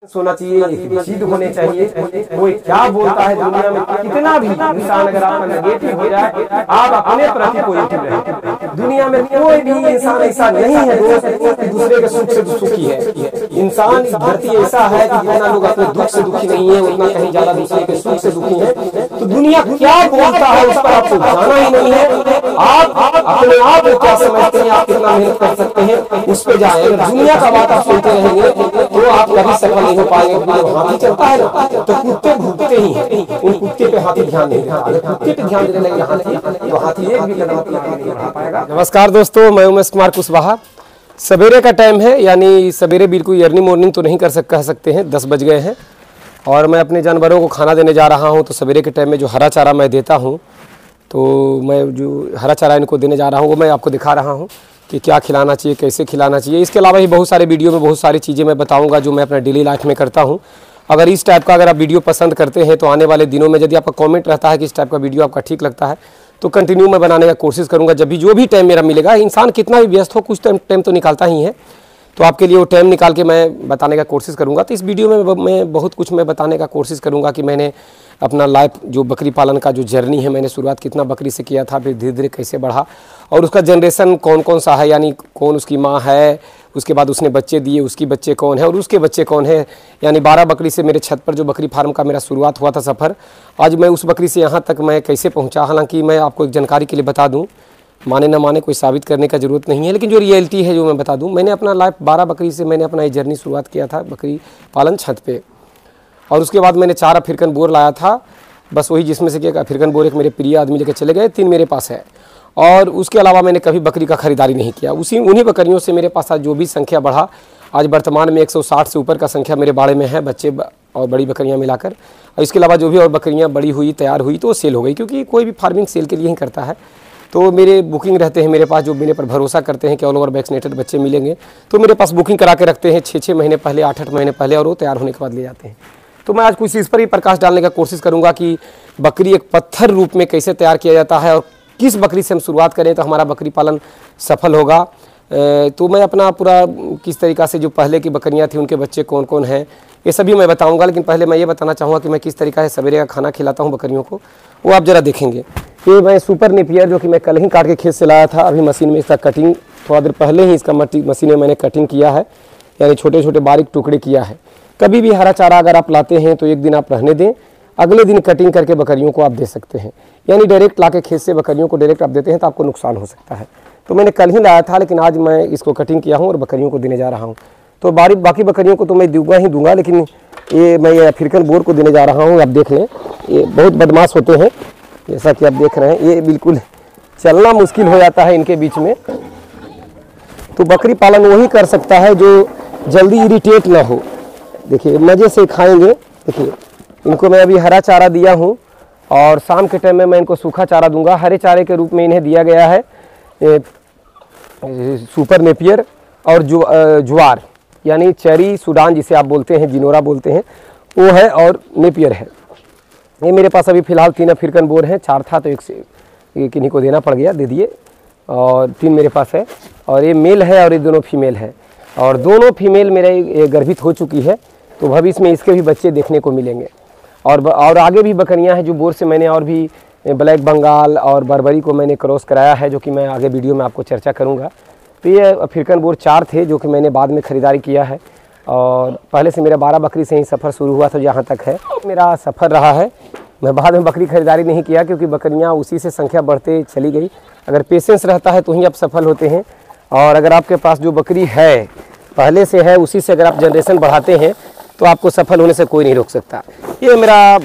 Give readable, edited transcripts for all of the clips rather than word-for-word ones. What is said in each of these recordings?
सोना चाहिए, एक जिद होने चाहिए। कोई क्या बोलता है दुनिया में, कितना भी इंसान अगर आपका नेगेटिव हो जाए, आप अपने प्रति पॉजिटिव रहे। दुनिया में कोई भी इंसान ऐसा नहीं है जो दूसरे के सुख से सुखी है। इंसान धरती ऐसा है कि जितना लोग अपने दुख से दुखी नहीं है, उतना कहीं ज्यादा दूसरे के सुख से दुखी है। तो दुनिया क्या बोलता है उस पर आपको जाना ही नहीं है। आप अपने आप को क्या समझते हैं, आप कितना मेहनत कर सकते हैं, उस पर जाए। अगर दुनिया का बात आप सुनते रहेंगे तो आप कभी सफल नहीं हो पाएंगे। हाथी चलता है ना तो कुत्ते भूखते ही हैं, उन कुत्ते पे हाथी ध्यान नहीं देता। अगर कुत्ते पे ध्यान देने लगे हाथी, तो हाथी एक भी कदम आगे नहीं बढ़ा पाएगा। नमस्कार दोस्तों, मैं उमेश कुमार कुशवाहा। सवेरे का टाइम है, यानी सवेरे बिल्कुल अर्ली मॉर्निंग तो नहीं कह सकते हैं, 10 बज गए हैं और मैं अपने जानवरों को खाना देने जा रहा हूं। तो सवेरे के टाइम में जो हरा चारा मैं देता हूं, तो मैं जो हरा चारा इनको देने जा रहा हूं वो मैं आपको दिखा रहा हूं कि क्या खिलाना चाहिए, कैसे खिलाना चाहिए। इसके अलावा भी बहुत सारे वीडियो में बहुत सारी चीज़ें मैं बताऊंगा जो मैं अपने डेली लाइफ में करता हूं। अगर इस टाइप का अगर आप वीडियो पसंद करते हैं तो आने वाले दिनों में यदि आपका कमेंट रहता है कि इस टाइप का वीडियो आपका ठीक लगता है तो कंटिन्यू मैं बनाने का कोशिश करूँगा। जब भी जो भी टाइम मेरा मिलेगा, इंसान कितना भी व्यस्त हो कुछ टाइम तो निकालता ही है, तो आपके लिए वो टाइम निकाल के मैं बताने का कोशिश करूँगा। तो इस वीडियो में मैं बहुत कुछ मैं बताने का कोशिश करूँगा कि मैंने अपना लाइफ जो बकरी पालन का जो जर्नी है, मैंने शुरुआत कितना बकरी से किया था, फिर धीरे धीरे कैसे बढ़ा और उसका जनरेशन कौन कौन सा है, यानी कौन उसकी माँ है, उसके बाद उसने बच्चे दिए, उसकी बच्चे कौन है और उसके बच्चे कौन है। यानी 12 बकरी से मेरे छत पर जो बकरी फार्म का मेरा शुरुआत हुआ था सफ़र, आज मैं उस बकरी से यहाँ तक मैं कैसे पहुँचा। हालांकि मैं आपको एक जानकारी के लिए बता दूँ, माने ना माने कोई साबित करने का ज़रूरत नहीं है, लेकिन जो रियलिटी है जो मैं बता दूं, मैंने अपना लाइफ 12 बकरी से मैंने अपना ये जर्नी शुरुआत किया था बकरी पालन छत पे। और उसके बाद मैंने 4 अफ्रीकन बोर लाया था, बस वही जिसमें से कि अफ्रीकन बोर एक मेरे प्रिय आदमी लेकर चले गए, 3 मेरे पास है। और उसके अलावा मैंने कभी बकरी का ख़रीदारी नहीं किया। उन्हीं बकरियों से मेरे पास आज जो भी संख्या बढ़ा, आज वर्तमान में 160 से ऊपर का संख्या मेरे बाड़े में है, बच्चे और बड़ी बकरियाँ मिलाकर। और इसके अलावा जो भी और बकरियाँ बड़ी हुई, तैयार हुई तो वो सेल हो गई, क्योंकि कोई भी फार्मिंग सेल के लिए ही करता है। तो मेरे बुकिंग रहते हैं मेरे पास, जो मेरे पर भरोसा करते हैं कि ऑल ओवर वैक्सीनेटेड बच्चे मिलेंगे, तो मेरे पास बुकिंग करा के रखते हैं 6-6 महीने पहले, 8-8 महीने पहले, और वो तैयार होने के बाद ले जाते हैं। तो मैं आज कुछ इस पर ही प्रकाश डालने का कोशिश करूंगा कि बकरी एक पत्थर रूप में कैसे तैयार किया जाता है और किस बकरी से हम शुरुआत करें तो हमारा बकरी पालन सफल होगा। तो मैं अपना पूरा किस तरीक़ा से जो पहले की बकरियाँ थी उनके बच्चे कौन कौन हैं ये सभी मैं बताऊंगा। लेकिन पहले मैं ये बताना चाहूँगा कि मैं किस तरीक़ा से सवेरे का खाना खिलाता हूँ बकरियों को, वो आप ज़रा देखेंगे। ये मैं सुपर नेपियर जो कि मैं कल ही काट के खेत से लाया था, अभी मशीन में इसका कटिंग थोड़ा देर पहले ही इसका मशीन में मैंने कटिंग किया है, यानी छोटे छोटे बारीक टुकड़े किया है। कभी भी हरा चारा अगर आप लाते हैं तो एक दिन आप रहने दें, अगले दिन कटिंग करके बकरियों को आप दे सकते हैं। यानी डायरेक्ट ला के खेत से बकरियों को डायरेक्ट आप देते हैं तो आपको नुकसान हो सकता है। तो मैंने कल ही लाया था, लेकिन आज मैं इसको कटिंग किया हूँ और बकरियों को देने जा रहा हूँ। तो बाकी बकरियों को तो मैं दूंगा, लेकिन मैं ये अफ्रीकन बोर को देने जा रहा हूँ। आप देख लें, ये बहुत बदमाश होते हैं, जैसा कि आप देख रहे हैं। ये बिल्कुल चलना मुश्किल हो जाता है इनके बीच में। तो बकरी पालन वही कर सकता है जो जल्दी इरिटेट ना हो। देखिए मज़े से खाएंगे। देखिए इनको मैं अभी हरा चारा दिया हूँ और शाम के टाइम में मैं इनको सूखा चारा दूंगा। हरे चारे के रूप में इन्हें दिया गया है सुपर नेपियर और ज्वार, यानी चेरी सूडान जिसे आप बोलते हैं, जिनोरा बोलते हैं, वो है, और नेपियर है। ये मेरे पास अभी फ़िलहाल 3 अफ्रीकन बोर हैं, 4 था तो एक इन्हीं को देना पड़ गया, दे दिए, और 3 मेरे पास है। और ये मेल है और ये दोनों फीमेल है, और दोनों फीमेल मेरे गर्भित हो चुकी है। तो भविष्य में इसके भी बच्चे देखने को मिलेंगे। और आगे भी बकरियां हैं जो बोर से मैंने और भी ब्लैक बंगाल और बर्बरी को मैंने क्रॉस कराया है, जो कि मैं आगे वीडियो में आपको चर्चा करूँगा। तो ये अफ्रीकन बोर 4 थे जो कि मैंने बाद में ख़रीदारी किया है, और पहले से मेरा 12 बकरी से ही सफ़र शुरू हुआ था, जहाँ तक है मेरा सफ़र रहा है। मैं बाद में बकरी खरीदारी नहीं किया, क्योंकि बकरियां उसी से संख्या बढ़ते चली गई। अगर पेशेंस रहता है तो ही आप सफल होते हैं, और अगर आपके पास जो बकरी है पहले से है, उसी से अगर आप जनरेशन बढ़ाते हैं तो आपको सफल होने से कोई नहीं रोक सकता। ये मेरा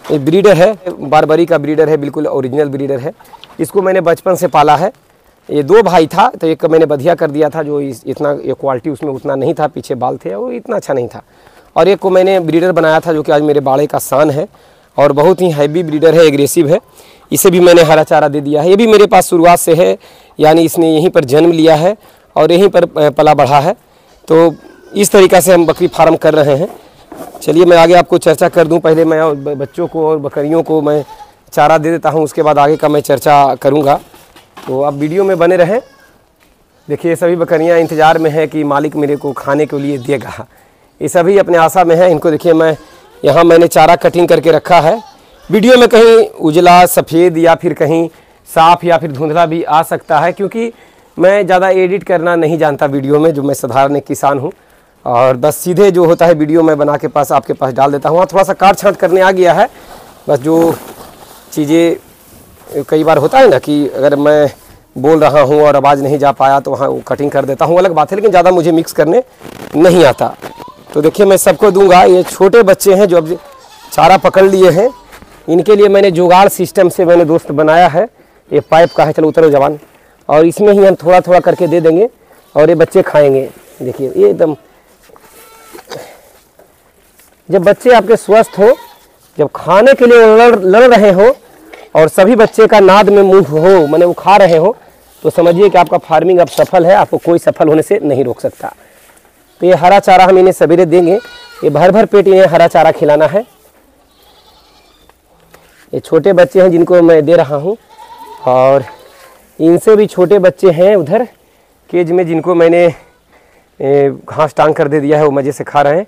ब्रीडर है, बारबरी का ब्रीडर है, बिल्कुल ओरिजिनल ब्रीडर है। इसको मैंने बचपन से पाला है। ये 2 भाई था, तो एक मैंने बधिया कर दिया था, जो इतना ये क्वालिटी उसमें उतना नहीं था, पीछे बाल थे, वो इतना अच्छा नहीं था। और एक को मैंने ब्रीडर बनाया था, जो कि आज मेरे बाड़े का शान है और बहुत ही हैवी ब्रीडर है, एग्रेसिव है। इसे भी मैंने हरा चारा दे दिया है। ये भी मेरे पास शुरुआत से है, यानी इसने यहीं पर जन्म लिया है और यहीं पर पला बढ़ा है। तो इस तरीक़ा से हम बकरी फार्म कर रहे हैं। चलिए मैं आगे आपको चर्चा कर दूं। पहले मैं बच्चों को और बकरियों को मैं चारा दे देता हूं, उसके बाद आगे का मैं चर्चा करूंगा। तो आप वीडियो में बने रहें। देखिए सभी बकरियां इंतज़ार में है कि मालिक मेरे को खाने के लिए देगा। ये सभी अपने आशा में है। इनको देखिए मैं यहाँ मैंने चारा कटिंग करके रखा है। वीडियो में कहीं उजला सफ़ेद या फिर कहीं साफ या फिर धुंधला भी आ सकता है, क्योंकि मैं ज़्यादा एडिट करना नहीं जानता वीडियो में, जो मैं साधारण एक किसान हूँ, और बस सीधे जो होता है वीडियो में बना के पास आपके पास डाल देता हूँ। वहाँ थोड़ा सा काट छाँट करने आ गया है, बस जो चीज़ें कई बार होता है ना कि अगर मैं बोल रहा हूँ और आवाज़ नहीं जा पाया तो वहाँ कटिंग कर देता हूँ, अलग बात है, लेकिन ज़्यादा मुझे मिक्स करने नहीं आता। तो देखिए मैं सबको दूंगा। ये छोटे बच्चे हैं जो अब चारा पकड़ लिए हैं, इनके लिए मैंने जुगाड़ सिस्टम से मैंने दोस्त बनाया है। ये पाइप का है, चलो उतरो जवान, और इसमें ही हम थोड़ा थोड़ा करके दे देंगे और ये बच्चे खाएंगे। देखिए ये एकदम, जब बच्चे आपके स्वस्थ हो, जब खाने के लिए लड़ रहे हो और सभी बच्चे का नाद में मुंह हो, माने वो खा रहे हो, तो समझिए कि आपका फार्मिंग अब सफल है, आपको कोई सफल होने से नहीं रोक सकता। तो ये हरा चारा हम इन्हें सवेरे देंगे, ये भर भर पेट इन्हें हरा चारा खिलाना है। ये छोटे बच्चे हैं जिनको मैं दे रहा हूँ, और इनसे भी छोटे बच्चे हैं उधर केज में जिनको मैंने घास टांग कर दे दिया है, वो मज़े से खा रहे हैं।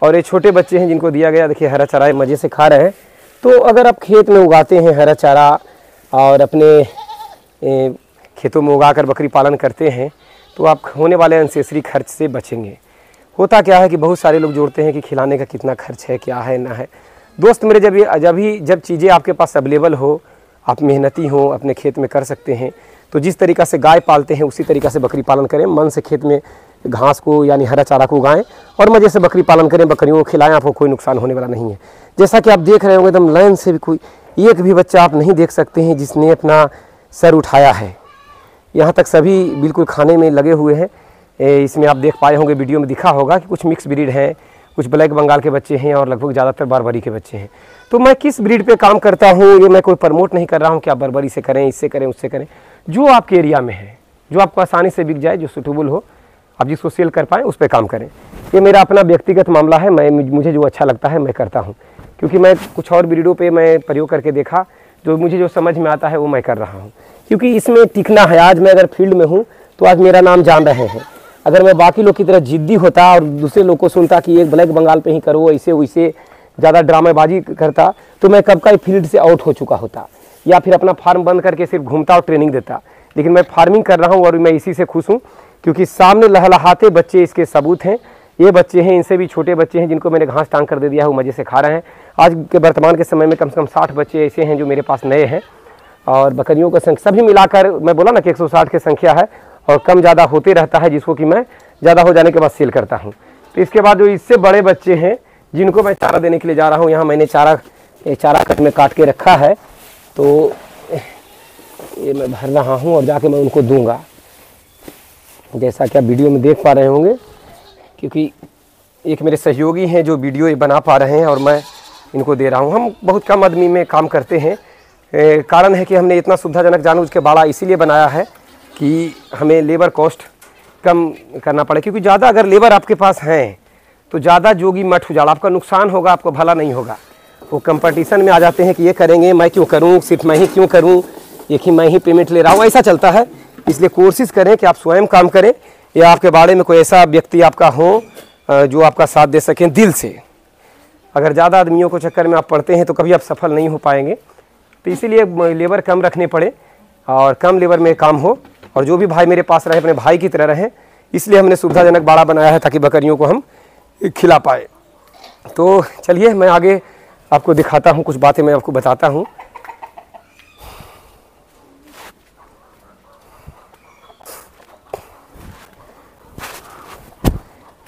और ये छोटे बच्चे हैं जिनको दिया गया, देखिए हरा चारा मज़े से खा रहे हैं। तो अगर आप खेत में उगाते हैं हरा चारा और अपने खेतों में उगाकर बकरी पालन करते हैं, तो आप होने वाले अनसेसरी खर्च से बचेंगे। होता क्या है कि बहुत सारे लोग जोड़ते हैं कि खिलाने का कितना खर्च है, क्या है ना है। दोस्त मेरे, जब चीज़ें आपके पास अवेलेबल हो, आप मेहनती हो, अपने खेत में कर सकते हैं, तो जिस तरीक़ा से गाय पालते हैं उसी तरीक़ा से बकरी पालन करें। मन से खेत में घास को यानी हरा चारा को उगाएं और मज़े से बकरी पालन करें, बकरियों को खिलाएं, आपको कोई नुकसान होने वाला नहीं है। जैसा कि आप देख रहे होंगे एकदम लाइन से भी कोई एक भी बच्चा आप नहीं देख सकते हैं जिसने अपना सर उठाया है। यहाँ तक सभी बिल्कुल खाने में लगे हुए हैं। इसमें आप देख पाए होंगे, वीडियो में दिखा होगा कि कुछ मिक्स ब्रीड हैं, कुछ ब्लैक बंगाल के बच्चे हैं और लगभग ज़्यादातर बारबरी के बच्चे हैं। तो मैं किस ब्रीड पे काम करता हूँ ये मैं कोई प्रमोट नहीं कर रहा हूँ कि आप बारबरी से करें, इससे करें, उससे करें। जो आपके एरिया में है, जो आपको आसानी से बिक जाए, जो सूटेबल हो, आप जिसको सेल कर पाएँ उस पर काम करें। ये मेरा अपना व्यक्तिगत मामला है। मुझे जो अच्छा लगता है मैं करता हूँ, क्योंकि मैं कुछ और ब्रीडों पर मैं प्रयोग करके देखा, जो मुझे जो समझ में आता है वो मैं कर रहा हूँ, क्योंकि इसमें टिकना है। आज मैं अगर फील्ड में हूँ तो आज मेरा नाम जान रहे हैं। अगर मैं बाकी लोग की तरह जिद्दी होता और दूसरे लोग को सुनता कि एक ब्लैक बंगाल पे ही करो, ऐसे वैसे ज़्यादा ड्रामेबाजी करता, तो मैं कब का ही फील्ड से आउट हो चुका होता, या फिर अपना फार्म बंद करके सिर्फ घूमता और ट्रेनिंग देता। लेकिन मैं फार्मिंग कर रहा हूँ और मैं इसी से खुश हूँ, क्योंकि सामने लहलहाते बच्चे इसके सबूत हैं। ये बच्चे हैं, इनसे भी छोटे बच्चे हैं जिनको मैंने घास टांग कर दे दिया है, वो मज़े से खा रहे हैं। आज के वर्तमान के समय में कम से कम 60 बच्चे ऐसे हैं जो मेरे पास नए हैं, और बकरियों का संख्या सभी मिलाकर मैं बोला ना कि 160 की संख्या है, और कम ज़्यादा होते रहता है, जिसको कि मैं ज़्यादा हो जाने के बाद सेल करता हूँ। तो इसके बाद जो इससे बड़े बच्चे हैं जिनको मैं चारा देने के लिए जा रहा हूँ, यहाँ मैंने चारा कट में काट के रखा है, तो ये मैं भर रहा हूँ और जाके मैं उनको दूंगा, जैसा कि आप वीडियो में देख पा रहे होंगे। क्योंकि एक मेरे सहयोगी हैं जो वीडियो बना पा रहे हैं और मैं इनको दे रहा हूँ। हम बहुत कम आदमी में काम करते हैं। कारण है कि हमने इतना सुविधाजनक जानबूझ के बाड़ा इसीलिए बनाया है कि हमें लेबर कॉस्ट कम करना पड़े, क्योंकि ज़्यादा अगर लेबर आपके पास हैं तो ज़्यादा जोगी मठ उजाड़ा, आपका नुकसान होगा, आपको भला नहीं होगा। वो कंपटीशन में आ जाते हैं कि ये करेंगे, मैं क्यों करूं, सिर्फ मैं ही क्यों करूं, एक ही मैं ही पेमेंट ले रहा हूं, ऐसा चलता है। इसलिए कोशिश करें कि आप स्वयं काम करें, या आपके बारे में कोई ऐसा व्यक्ति आपका हो जो आपका साथ दे सकें दिल से। अगर ज़्यादा आदमियों को चक्कर में आप पड़ते हैं तो कभी आप सफल नहीं हो पाएंगे। तो इसीलिए लेबर कम रखने पड़े और कम लेबर में काम हो, और जो भी भाई मेरे पास रहे अपने भाई की तरह रहें। इसलिए हमने सुविधाजनक बाड़ा बनाया है ताकि बकरियों को हम खिला पाए। तो चलिए मैं आगे आपको दिखाता हूँ, कुछ बातें मैं आपको बताता हूँ।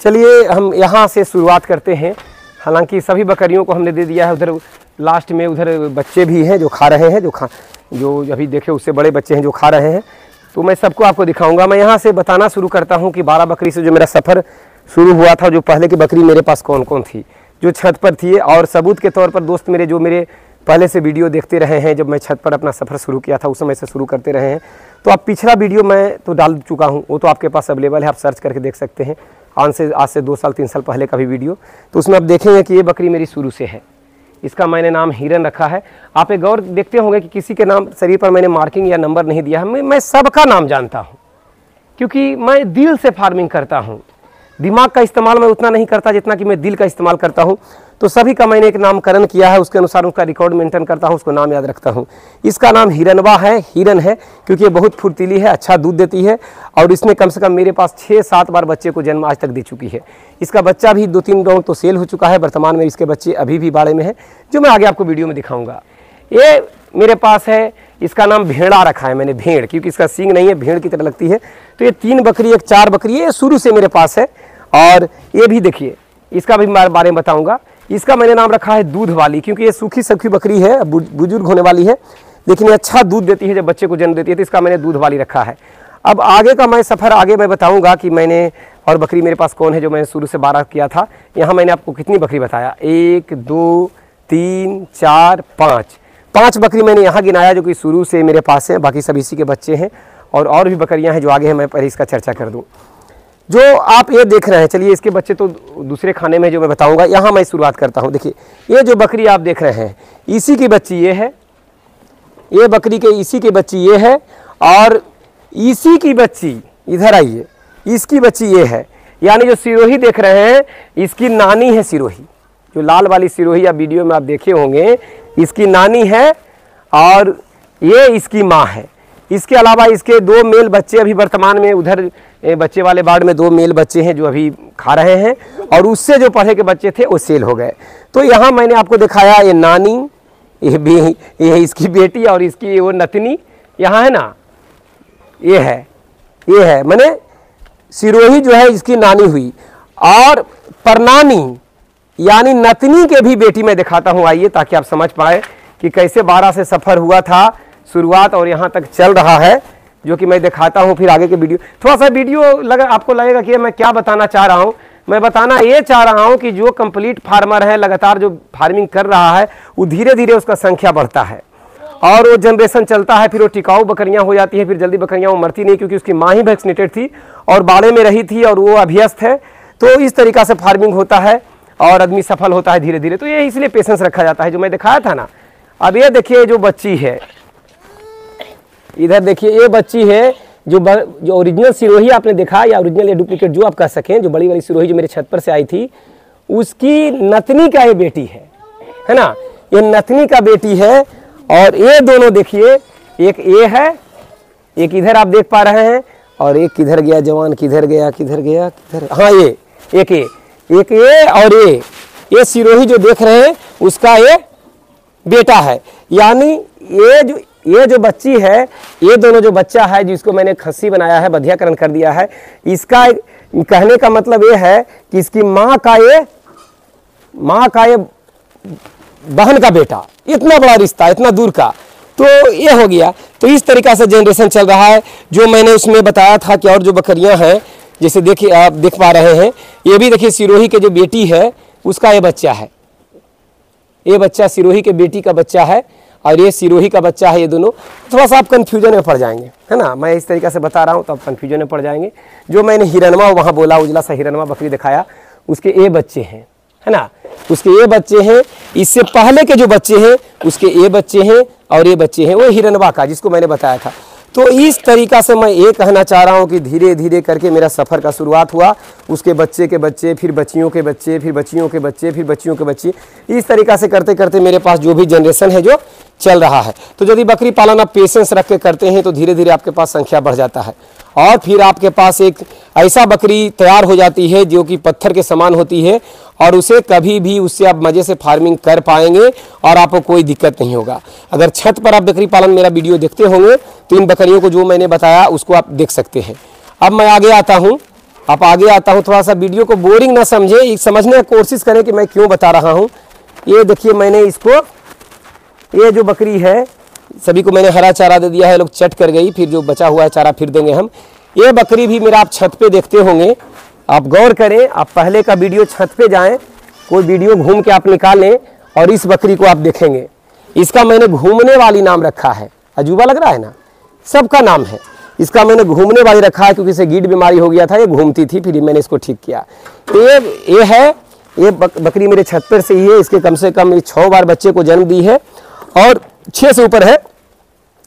चलिए हम यहाँ से शुरुआत करते हैं। हालांकि सभी बकरियों को हमने दे दिया है। उधर लास्ट में उधर बच्चे भी हैं जो खा रहे हैं, जो अभी देखे उससे बड़े बच्चे हैं जो खा रहे हैं। तो मैं सबको आपको दिखाऊंगा। मैं यहाँ से बताना शुरू करता हूँ कि 12 बकरी से जो मेरा सफ़र शुरू हुआ था, जो पहले की बकरी मेरे पास कौन कौन थी, जो छत पर थी। और सबूत के तौर पर दोस्त मेरे जो मेरे पहले से वीडियो देखते रहे हैं, जब मैं छत पर अपना सफ़र शुरू किया था उस समय से शुरू करते रहे हैं, तो आप पिछला वीडियो मैं तो डाल चुका हूँ, वो तो आपके पास अवेलेबल है, आप सर्च करके देख सकते हैं। आज से 2 साल 3 साल पहले का भी वीडियो, तो उसमें आप देखेंगे कि ये बकरी मेरी शुरू से है। इसका मैंने नाम हिरन रखा है। आप एक गौर देखते होंगे कि किसी के नाम शरीर पर मैंने मार्किंग या नंबर नहीं दिया है। मैं सबका नाम जानता हूँ, क्योंकि मैं दिल से फार्मिंग करता हूँ। दिमाग का इस्तेमाल मैं उतना नहीं करता जितना कि मैं दिल का इस्तेमाल करता हूँ। तो सभी का मैंने एक नामकरण किया है, उसके अनुसार उसका रिकॉर्ड मेंटेन करता हूँ, उसको नाम याद रखता हूँ। इसका नाम हिरनवा है, हिरन है, क्योंकि ये बहुत फुर्तीली है, अच्छा दूध देती है और इसने कम से कम मेरे पास 6-7 बार बच्चे को जन्म आज तक दे चुकी है। इसका बच्चा भी 2-3 राउंड तो सेल हो चुका है, वर्तमान में इसके बच्चे अभी भी बाड़े में है, जो मैं आगे आपको वीडियो में दिखाऊंगा। ये मेरे पास है, इसका नाम भेड़ा रखा है मैंने, भेड़, क्योंकि इसका सींग नहीं है, भेड़ की तरह लगती है। तो ये 3 बकरी, एक 4 बकरी है, ये शुरू से मेरे पास है। और ये भी देखिए, इसका भी बारे में बताऊंगा। इसका मैंने नाम रखा है दूध वाली, क्योंकि ये सूखी सखी बकरी है, बुजुर्ग होने वाली है, लेकिन ये अच्छा दूध देती है, जब बच्चे को जन्म देती है, तो इसका मैंने दूध वाली रखा है। अब आगे का मैं सफ़र आगे मैं बताऊंगा कि मैंने और बकरी मेरे पास कौन है, जो मैंने शुरू से 12 किया था। यहाँ मैंने आपको कितनी बकरी बताया, 1 2 3 4 5 बकरी मैंने यहाँ गिनाया, जो कि शुरू से मेरे पास है, बाकी सब इसी के बच्चे हैं। और भी बकरियाँ हैं जो आगे हैं, मैं पहले इसका चर्चा कर दूँ। जो आप ये देख रहे हैं, चलिए इसके बच्चे तो दूसरे खाने में जो मैं बताऊंगा, यहाँ मैं शुरुआत करता हूँ। देखिए ये जो बकरी आप देख रहे हैं, इसी की बच्ची ये है, ये बकरी के इसी की बच्ची ये है, और इसी की बच्ची इधर आइए, इसकी बच्ची ये है। यानी जो सिरोही देख रहे हैं, इसकी नानी है सिरोही, जो लाल वाली सिरोही आप वीडियो में आप देखे होंगे, इसकी नानी है और ये इसकी माँ है। इसके अलावा इसके 2 मेल बच्चे अभी वर्तमान में उधर बच्चे वाले बाड़ में 2 मेल बच्चे हैं जो अभी खा रहे हैं, और उससे जो पढ़े के बच्चे थे वो सेल हो गए। तो यहाँ मैंने आपको दिखाया ये नानी, ये इसकी बेटी और इसकी वो नतनी यहाँ है ना, ये है मैंने सिरोही जो है इसकी नानी हुई। और परनानी यानी नतनी के भी बेटी मैं दिखाता हूँ, आइए, ताकि आप समझ पाए कि कैसे 12 से सफ़र हुआ था शुरुआत और यहाँ तक चल रहा है, जो कि मैं दिखाता हूँ। फिर आगे के वीडियो, थोड़ा सा वीडियो आपको लगेगा कि मैं क्या बताना चाह रहा हूँ। मैं बताना ये चाह रहा हूँ कि जो कंप्लीट फार्मर है, लगातार जो फार्मिंग कर रहा है, वो धीरे धीरे उसका संख्या बढ़ता है और वो जनरेशन चलता है, फिर वो टिकाऊ बकरियाँ हो जाती है, फिर जल्दी बकरियाँ वो मरती नहीं, क्योंकि उसकी माँ ही वैक्सीनेटेड थी और बाड़े में रही थी और वो अभ्यस्त है। तो इस तरीक़ा से फार्मिंग होता है और आदमी सफल होता है धीरे धीरे। तो ये इसलिए पेशेंस रखा जाता है, जो मैं दिखाया था ना। अब ये देखिए जो बच्ची है, इधर देखिए, ये बच्ची है जो ओरिजिनल सिरोही आपने देखा, या ओरिजिनल या डुप्लीकेट जो आप कह सकें, जो बड़ी वाली सिरोही जो मेरे छत पर से आई थी, उसकी नतनी का ये बेटी है ना, ये नतनी का बेटी है। और ये दोनों देखिए, एक ये है, एक इधर आप देख पा रहे हैं, और एक किधर गया जवान, किधर गया, हाँ ये एक ये और ये सिरोही जो देख रहे हैं उसका ये बेटा है। यानी ये जो बच्ची है, ये दोनों जो बच्चा है जिसको मैंने खस्सी बनाया है, बधियाकरण कर दिया है, इसका कहने का मतलब ये है कि इसकी माँ का ये बहन का बेटा, इतना बड़ा रिश्ता, इतना दूर का, तो ये हो गया। तो इस तरीक़ा से जनरेशन चल रहा है। जो मैंने उसमें बताया था कि और जो बकरियां हैं, जैसे देखिए आप देख पा रहे हैं, ये भी देखिए सिरोही के जो बेटी है उसका ये बच्चा है, ये बच्चा सिरोही के बेटी का बच्चा है और ये सिरोही का बच्चा है। ये दोनों थोड़ा सा आप कन्फ्यूजन में पड़ जाएंगे, है ना, मैं इस तरीक़े से बता रहा हूँ तो आप कन्फ्यूजन में पड़ जाएंगे। जो मैंने हिरनवा वहाँ बोला, उजला सा हिरनवा बकरी दिखाया, उसके ये बच्चे हैं, है ना, उसके ये बच्चे हैं। इससे पहले के जो बच्चे हैं उसके ये बच्चे हैं और ये बच्चे हैं वो हिरनवा का, जिसको मैंने बताया था। तो इस तरीक़ा से मैं ये कहना चाह रहा हूँ कि धीरे धीरे करके मेरा सफ़र का शुरुआत हुआ, उसके बच्चे के बच्चे, फिर बच्चियों के बच्चे, फिर बच्चियों के बच्चे, फिर बच्चियों के बच्चे, इस तरीक़ा से करते करते मेरे पास जो भी जनरेशन है जो चल रहा है। तो यदि बकरी पालन आप पेशेंस रख के करते हैं तो धीरे धीरे आपके पास संख्या बढ़ जाता है और फिर आपके पास एक ऐसा बकरी तैयार हो जाती है जो कि पत्थर के समान होती है और उसे कभी भी उससे आप मज़े से फार्मिंग कर पाएंगे और आपको कोई दिक्कत नहीं होगा। अगर छत पर आप बकरी पालन मेरा वीडियो देखते होंगे तो इन बकरियों को जो मैंने बताया उसको आप देख सकते हैं। अब मैं आगे आता हूँ, थोड़ा सा वीडियो को बोरिंग ना समझे, समझने की कोशिश करें कि मैं क्यों बता रहा हूँ। ये देखिए मैंने इसको, ये जो बकरी है सभी को मैंने हरा चारा दे दिया है, लोग चट कर गई, फिर जो बचा हुआ है चारा फिर देंगे हम। ये बकरी भी मेरा आप छत पे देखते होंगे, आप गौर करें, आप पहले का वीडियो छत पे जाएं, कोई वीडियो घूम के आप निकालें और इस बकरी को आप देखेंगे। इसका मैंने घूमने वाली नाम रखा है, अजूबा लग रहा है ना, सबका नाम है, इसका मैंने घूमने वाली रखा है क्योंकि इसे गीड बीमारी हो गया था, ये घूमती थी, फिर मैंने इसको ठीक किया। तो ये है, ये बकरी मेरे छत पर से ही है, इसके कम से कम 6 बार बच्चे को जन्म दी है और 6 से ऊपर है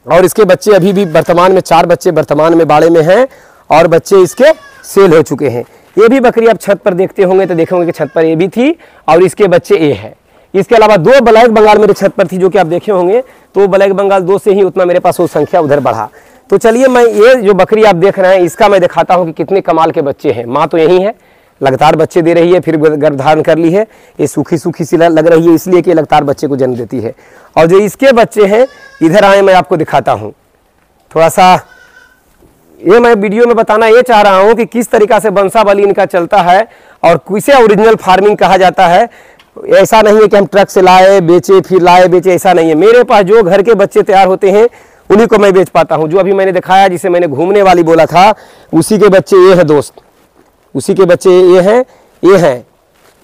और इसके बच्चे अभी भी वर्तमान में 4 बच्चे वर्तमान में बाड़े में हैं और बच्चे इसके सेल हो चुके हैं। ये भी बकरी आप छत पर देखते होंगे तो देखेंगे कि छत पर ये भी थी और इसके बच्चे ये है। इसके अलावा 2 ब्लैक बंगाल मेरे छत पर थी जो कि आप देखे होंगे, तो ब्लैक बंगाल 2 से ही उतना मेरे पास वो संख्या उधर बढ़ा। तो चलिए मैं ये जो बकरी आप देख रहे हैं इसका मैं दिखाता हूँ कि कितने कमाल के बच्चे हैं। माँ तो यही है, लगातार बच्चे दे रही है, फिर गर्भधारण कर ली है, ये सूखी सूखी सी लग रही है इसलिए कि लगातार बच्चे को जन्म देती है। और जो इसके बच्चे हैं इधर आए, मैं आपको दिखाता हूँ थोड़ा सा। ये मैं वीडियो में बताना ये चाह रहा हूँ कि किस तरीका से वंशावली इनका चलता है और किसे ओरिजिनल फार्मिंग कहा जाता है। ऐसा नहीं है कि हम ट्रक से लाए बेचे फिर लाए बेचे, ऐसा नहीं है। मेरे पास जो घर के बच्चे तैयार होते हैं उन्हीं को मैं बेच पाता हूँ। जो अभी मैंने दिखाया, जिसे मैंने घूमने वाली बोला था, उसी के बच्चे ये है दोस्त, उसी के बच्चे ये हैं, ये हैं।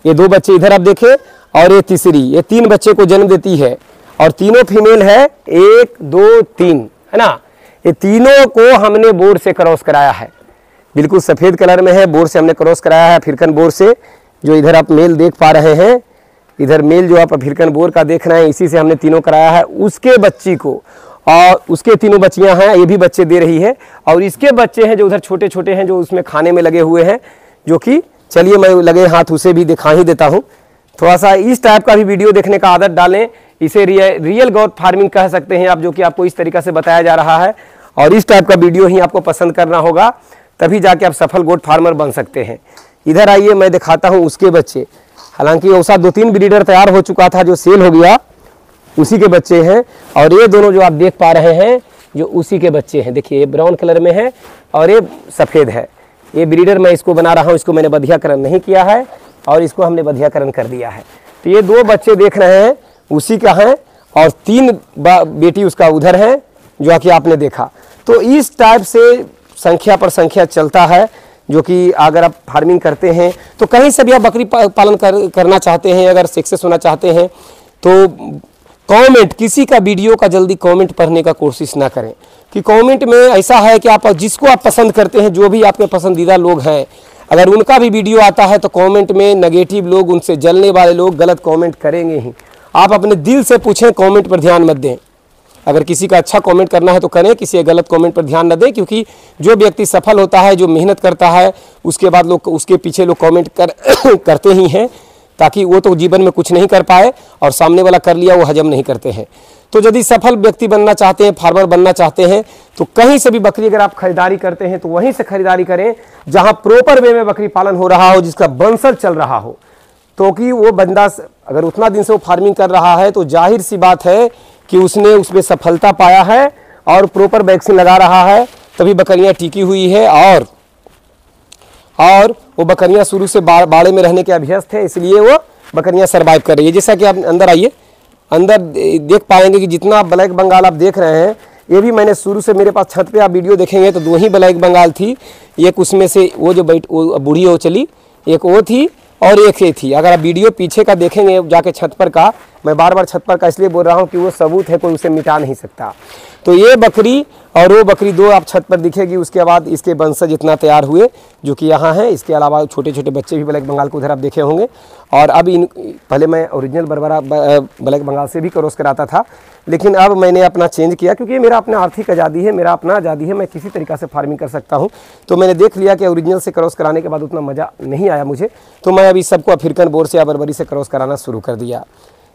ये 2 बच्चे इधर आप देखें और ये तीसरी, ये 3 बच्चे को जन्म देती है और तीनों फीमेल है, 1 2 3 है ना। ये तीनों को हमने बोर से क्रॉस कराया है, बिल्कुल सफ़ेद कलर में है, बोर से हमने क्रॉस कराया है, अफ्रीकन बोर से। जो इधर आप मेल देख पा रहे हैं, इधर मेल जो आप अफ्रीकन बोर का देख रहे हैं, इसी से हमने तीनों कराया है। उसके बच्ची को और उसके 3 बच्चियां हैं, ये भी बच्चे दे रही है। और इसके बच्चे हैं जो उधर छोटे छोटे हैं, जो उसमें खाने में लगे हुए हैं, जो कि चलिए मैं लगे हाथ उसे भी दिखा ही देता हूँ। थोड़ा सा इस टाइप का भी वीडियो देखने का आदत डालें। इसे रियल गॉट फार्मिंग कह सकते हैं आप, जो कि आपको इस तरीका से बताया जा रहा है। और इस टाइप का वीडियो ही आपको पसंद करना होगा, तभी जाके आप सफल गोट फार्मर बन सकते हैं। इधर आइए, मैं दिखाता हूँ उसके बच्चे। हालांकि उसका 2-3 ब्रीडर तैयार हो चुका था जो सेल हो गया, उसी के बच्चे हैं। और ये दोनों जो आप देख पा रहे हैं, जो उसी के बच्चे हैं। देखिए, ये ब्राउन कलर में है और ये सफ़ेद है। ये ब्रीडर मैं इसको बना रहा हूँ, इसको मैंने बधियाकरण नहीं किया है और इसको हमने बधियाकरण कर दिया है। तो ये 2 बच्चे देख रहे हैं उसी का है और 3 बेटी उसका उधर है, जो कि आपने देखा। तो इस टाइप से संख्या पर संख्या चलता है, जो कि अगर आप फार्मिंग करते हैं तो कहीं से भी आप बकरी पालन करना चाहते हैं, अगर सक्सेस होना चाहते हैं तो कमेंट, किसी का वीडियो का जल्दी कमेंट पढ़ने का कोशिश ना करें। कि कमेंट में ऐसा है कि आप जिसको आप पसंद करते हैं, जो भी आपके पसंदीदा लोग हैं, अगर उनका भी वीडियो आता है तो कमेंट में नेगेटिव लोग, उनसे जलने वाले लोग गलत कमेंट करेंगे ही। आप अपने दिल से पूछें, कमेंट पर ध्यान मत दें। अगर किसी का अच्छा कमेंट करना है तो करें, किसी गलत कमेंट पर ध्यान न दें। क्योंकि जो व्यक्ति सफल होता है, जो मेहनत करता है, उसके बाद लोग उसके पीछे लोग कमेंट करते ही हैं, ताकि वो तो जीवन में कुछ नहीं कर पाए और सामने वाला कर लिया वो हजम नहीं करते हैं। तो यदि सफल व्यक्ति बनना चाहते हैं, फार्मर बनना चाहते हैं, तो कहीं से भी बकरी अगर आप खरीदारी करते हैं तो वहीं से खरीदारी करें जहां प्रॉपर वे में बकरी पालन हो रहा हो, जिसका वंशज चल रहा हो। तो कि वो बंदा अगर उतना दिन से वो फार्मिंग कर रहा है तो जाहिर सी बात है कि उसने उसमें सफलता पाया है और प्रॉपर वैक्सीन लगा रहा है, तभी बकरियां टिकी हुई है। और वो बकरियां शुरू से बाड़े में रहने के अभ्यस्त है, इसलिए वो बकरियां सरवाइव कर रही है। जैसा कि आप अंदर आइए, अंदर देख पाएंगे कि जितना ब्लैक बंगाल आप देख रहे हैं, ये भी मैंने शुरू से, मेरे पास छत पे आप वीडियो देखेंगे तो 2 ही ब्लैक बंगाल थी। एक उसमें से वो जो वो बूढ़ी हो चली, एक वो थी और एक ये थी। अगर आप वीडियो पीछे का देखेंगे जाके छत पर का, मैं बार बार छत पर का इसलिए बोल रहा हूँ कि वो सबूत है, कोई उसे मिटा नहीं सकता। तो ये बकरी और वो बकरी 2 आप छत पर दिखेगी। उसके बाद इसके वंशज इतना तैयार हुए जो कि यहाँ हैं। इसके अलावा छोटे छोटे बच्चे भी ब्लैक बंगाल को उधर आप देखे होंगे। और अब पहले मैं ओरिजिनल बरबरा ब्लैक बंगाल से भी क्रॉस कराता था, लेकिन अब मैंने अपना चेंज किया, क्योंकि ये मेरा अपना आर्थिक आज़ादी है, मेरा अपना आज़ादी है, मैं किसी तरीक़ा से फार्मिंग कर सकता हूँ। तो मैंने देख लिया कि ओरिजिनल से क्रॉस कराने के बाद उतना मज़ा नहीं आया मुझे, तो मैं अभी सबको अफ्रीकन बोर से या बरबरी से क्रॉस कराना शुरू कर दिया।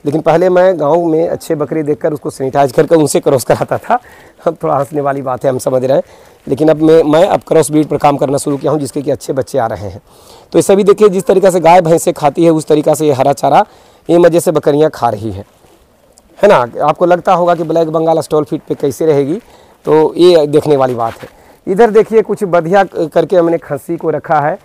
लेकिन पहले मैं गांव में अच्छे बकरे देखकर उसको सैनिटाइज करके उनसे क्रॉस कराता था। अब थोड़ा हंसने वाली बात है, हम समझ रहे हैं, लेकिन अब मैं अब क्रॉस ब्रीड पर काम करना शुरू किया हूं, जिसके कि अच्छे बच्चे आ रहे हैं। तो ये सभी देखिए, जिस तरीक़ा से गाय भैंसे खाती है उस तरीक़ा से ये हरा चारा ये मज़े से बकरियाँ खा रही है ना। आपको लगता होगा कि ब्लैक बंगाल स्टॉल फीड पे कैसे रहेगी, तो ये देखने वाली बात है। इधर देखिए, कुछ बढ़िया करके हमने खस्सी को रखा है।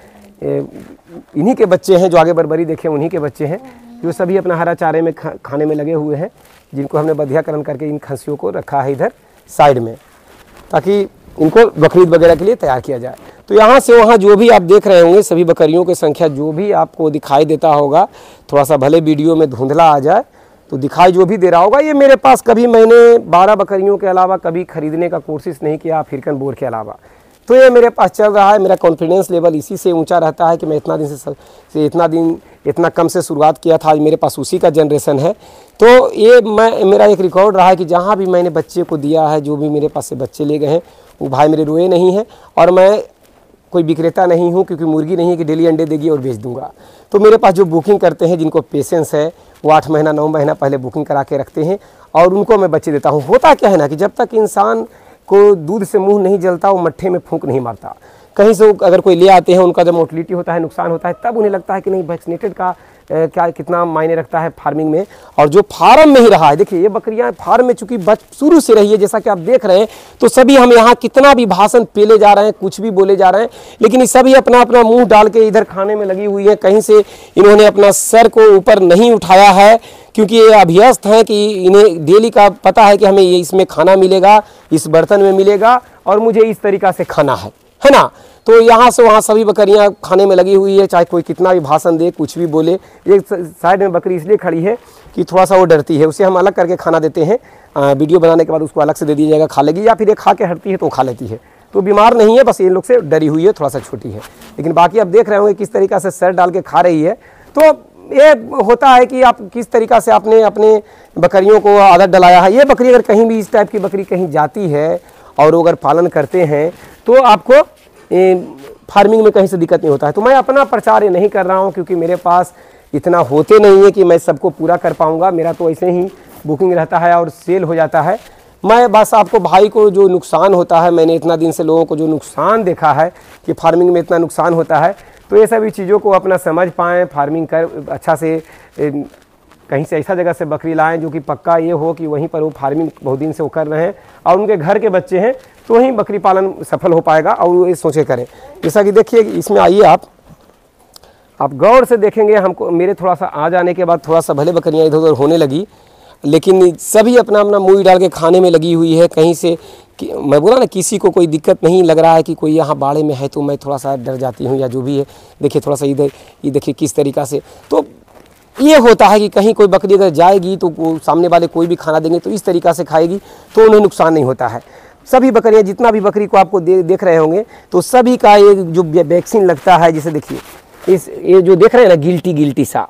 इन्हीं के बच्चे हैं, जो आगे बरबरी देखे उन्हीं के बच्चे हैं, जो सभी अपना हरा चारे में खाने में लगे हुए हैं, जिनको हमने बधियाकरण करके इन खस्सियों को रखा है इधर साइड में, ताकि इनको बकरीद वगैरह के लिए तैयार किया जाए। तो यहाँ से वहाँ जो भी आप देख रहे होंगे, सभी बकरियों की संख्या जो भी आपको दिखाई देता होगा, थोड़ा सा भले वीडियो में धुंधला आ जाए तो दिखाई जो भी दे रहा होगा, ये मेरे पास कभी मैंने 12 बकरियों के अलावा कभी खरीदने का कोशिश नहीं किया अफ्रीकन बोर के अलावा। तो ये मेरे पास चल रहा है। मेरा कॉन्फिडेंस लेवल इसी से ऊंचा रहता है कि मैं इतना दिन से इतना कम से शुरुआत किया था, आज मेरे पास उसी का जनरेशन है। तो ये मेरा एक रिकॉर्ड रहा है कि जहाँ भी मैंने बच्चे को दिया है, जो भी मेरे पास से बच्चे ले गए हैं, वो भाई मेरे रोए नहीं हैं। और मैं कोई विक्रेता नहीं हूँ, क्योंकि मुर्गी नहीं है कि डेली अंडे देगी और बेच दूंगा। तो मेरे पास जो बुकिंग करते हैं, जिनको पेशेंस है, वो 8 महीना 9 महीना पहले बुकिंग करा के रखते हैं और उनको मैं बच्चे देता हूँ। होता क्या है ना कि जब तक इंसान को दूध से मुंह नहीं जलता, वो मट्ठे में फूंक नहीं मारता। कहीं से अगर कोई ले आते हैं, उनका जब मोर्टलिटी होता है, नुकसान होता है, तब उन्हें लगता है कि नहीं वैक्सीनेटेड का क्या कितना मायने रखता है फार्मिंग में। और जो फार्म में ही रहा है, देखिए ये बकरियां फार्म में चूंकि शुरू से रही है, जैसा कि आप देख रहे हैं, तो सभी हम यहाँ कितना भी भाषण पेले जा रहे हैं, कुछ भी बोले जा रहे हैं, लेकिन ये सभी अपना अपना मुंह डाल के इधर खाने में लगी हुई है। कहीं से इन्होंने अपना सर को ऊपर नहीं उठाया है, क्योंकि ये अभ्यस्त हैं कि इन्हें डेली का पता है कि हमें ये इसमें खाना मिलेगा, इस बर्तन में मिलेगा और मुझे इस तरीका से खाना है ना। तो यहाँ से वहाँ सभी बकरियाँ खाने में लगी हुई है, चाहे कोई कितना भी भाषण दे, कुछ भी बोले। एक साइड में बकरी इसलिए खड़ी है कि थोड़ा सा वो डरती है, उसे हम अलग करके खाना देते हैं। वीडियो बनाने के बाद उसको अलग से दे दिया जाएगा, खा लेगी, या फिर ये खा के हटती है तो खा लेती है। तो बीमार नहीं है, बस इन लोग से डरी हुई है, थोड़ा सा छोटी है। लेकिन बाकी आप देख रहे होंगे किस तरीका से सर डाल के खा रही है। तो ये होता है कि आप किस तरीका से आपने अपने बकरियों को आदत डलाया है। ये बकरी अगर कहीं भी इस टाइप की बकरी कहीं जाती है और अगर पालन करते हैं तो आपको फार्मिंग में कहीं से दिक्कत नहीं होता है। तो मैं अपना प्रचार ये नहीं कर रहा हूँ, क्योंकि मेरे पास इतना होते नहीं है कि मैं सबको पूरा कर पाऊँगा। मेरा तो ऐसे ही बुकिंग रहता है और सेल हो जाता है। मैं बस आपको भाई को जो नुकसान होता है, मैंने इतना दिन से लोगों को जो नुकसान देखा है कि फार्मिंग में इतना नुकसान होता है, तो ये सभी चीज़ों को अपना समझ पाएँ, फार्मिंग कर अच्छा से कहीं से ऐसा जगह से बकरी लाएं जो कि पक्का ये हो कि वहीं पर वो फार्मिंग बहुत दिन से वो कर रहे हैं और उनके घर के बच्चे हैं, तो ही बकरी पालन सफल हो पाएगा। और वो ये सोचे करें। जैसा कि देखिए इसमें आइए आप गौर से देखेंगे, हमको मेरे थोड़ा सा आ जाने के बाद थोड़ा सा भले बकरियाँ इधर उधर होने लगी, लेकिन सभी अपना अपना मुँह डाल के खाने में लगी हुई है। कहीं से मैं बोला ना, किसी को कोई दिक्कत नहीं लग रहा है कि कोई यहाँ बाड़े में है तो मैं थोड़ा सा डर जाती हूँ या जो भी है। देखिए थोड़ा सा इधर ये देखिए किस तरीक़ा से। तो ये होता है कि कहीं कोई बकरी अगर जाएगी तो सामने वाले कोई भी खाना देंगे तो इस तरीक़ा से खाएगी, तो उन्हें नुकसान नहीं होता है। सभी बकरियाँ, जितना भी बकरी को आपको देख रहे होंगे, तो सभी का ये जो वैक्सीन लगता है, जैसे देखिए ये जो देख रहे हैं ना, गिल्टी सा,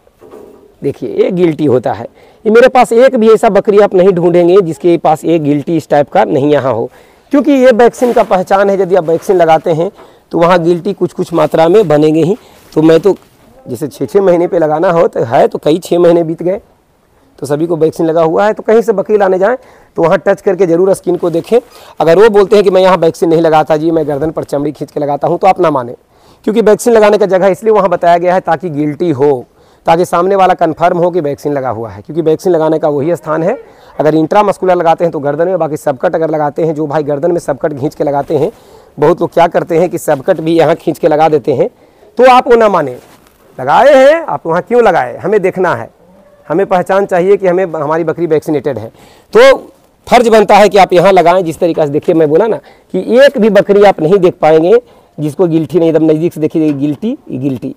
देखिए ये गिल्टी होता है। ये मेरे पास एक भी ऐसा बकरी आप नहीं ढूंढेंगे जिसके पास एक गिल्टी इस टाइप का नहीं यहाँ हो, क्योंकि ये वैक्सीन का पहचान है। यदि आप वैक्सीन लगाते हैं तो वहाँ गिल्टी कुछ मात्रा में बनेंगे ही। तो मैं तो जैसे 6-6 महीने पे लगाना हो तो है, तो कई 6 महीने बीत गए, तो सभी को वैक्सीन लगा हुआ है। तो कहीं से बकरी लाने जाएं तो वहाँ टच करके जरूर स्किन को देखें। अगर वो बोलते हैं कि मैं यहाँ वैक्सीन नहीं लगाता जी, मैं गर्दन पर चमड़ी खींच के लगाता हूँ, तो आप ना माने, क्योंकि वैक्सीन लगाने का जगह इसलिए वहाँ बताया गया है ताकि गिल्टी हो, ताकि सामने वाला कन्फर्म हो कि वैक्सीन लगा हुआ है। क्योंकि वैक्सीन लगाने का वही स्थान है। अगर इंट्रामस्कुलर लगाते हैं तो गर्दन में, बाकी सबकट अगर लगाते हैं, जो भाई गर्दन में सबकट खींच के लगाते हैं, बहुत लोग क्या करते हैं कि सबकट भी यहाँ खींच के लगा देते हैं, तो आप वो ना माने। लगाए हैं आप वहाँ क्यों लगाए, हमें देखना है, हमें पहचान चाहिए कि हमारी बकरी वैक्सीनेटेड है। तो फर्ज बनता है कि आप यहाँ लगाएं जिस तरीके से। देखिए मैं बोला ना कि एक भी बकरी आप नहीं देख पाएंगे जिसको गिल्टी नहीं, एकदम नज़दीक से देखिए गिल्टी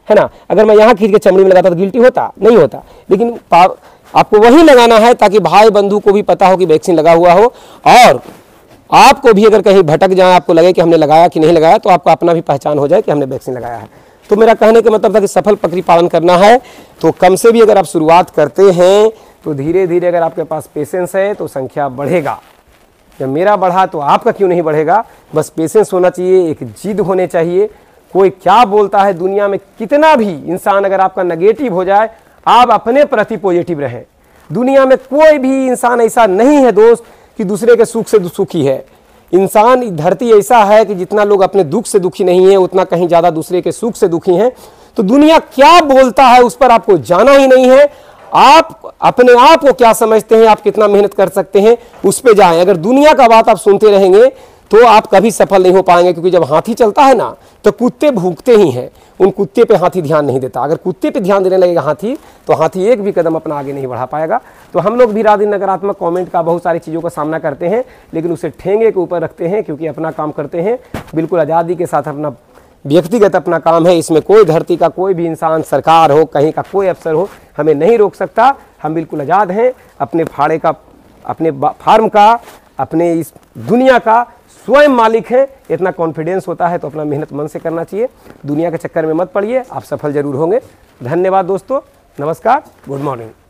है ना। अगर मैं यहाँ खींच के चमड़ी में लगाता तो गिल्टी होता नहीं होता, लेकिन आपको वही लगाना है ताकि भाई बंधु को भी पता हो कि वैक्सीन लगा हुआ हो, और आपको भी अगर कहीं भटक जाए, आपको लगे कि हमने लगाया कि नहीं लगाया, तो आपको अपना भी पहचान हो जाए कि हमने वैक्सीन लगाया है। तो मेरा कहने का मतलब था कि सफल बकरी पालन करना है तो कम से भी अगर आप शुरुआत करते हैं तो धीरे धीरे अगर आपके पास पेशेंस है तो संख्या बढ़ेगा। जब मेरा बढ़ा तो आपका क्यों नहीं बढ़ेगा। बस पेशेंस होना चाहिए, एक जिद होने चाहिए। कोई क्या बोलता है दुनिया में, कितना भी इंसान अगर आपका नेगेटिव हो जाए, आप अपने प्रति पॉजिटिव रहें। दुनिया में कोई भी इंसान ऐसा नहीं है दोस्त कि दूसरे के सुख से सुखी है। इंसान, धरती ऐसा है कि जितना लोग अपने दुख से दुखी नहीं है, उतना कहीं ज़्यादा दूसरे के सुख से दुखी हैं। तो दुनिया क्या बोलता है उस पर आपको जाना ही नहीं है। आप अपने आप को क्या समझते हैं, आप कितना मेहनत कर सकते हैं, उस पर जाएं। अगर दुनिया का बात आप सुनते रहेंगे तो आप कभी सफल नहीं हो पाएंगे, क्योंकि जब हाथी चलता है ना तो कुत्ते भूखते ही हैं, उन कुत्ते पे हाथी ध्यान नहीं देता। अगर कुत्ते पे ध्यान देने लगेगा हाथी, तो हाथी एक भी कदम अपना आगे नहीं बढ़ा पाएगा। तो हम लोग भी रात दिन नकारात्मक कमेंट का बहुत सारी चीज़ों का सामना करते हैं, लेकिन उसे ठेंगे के ऊपर रखते हैं, क्योंकि अपना काम करते हैं बिल्कुल आज़ादी के साथ। अपना व्यक्तिगत अपना काम है, इसमें कोई धरती का कोई भी इंसान, सरकार हो, कहीं का कोई अफसर हो, हमें नहीं रोक सकता। हम बिल्कुल आज़ाद हैं, अपने फाड़े का, अपने फार्म का, अपने इस दुनिया का स्वयं मालिक है। इतना कॉन्फिडेंस होता है तो अपना मेहनत मन से करना चाहिए। दुनिया के चक्कर में मत पड़िए, आप सफल जरूर होंगे। धन्यवाद दोस्तों, नमस्कार, गुड मॉर्निंग।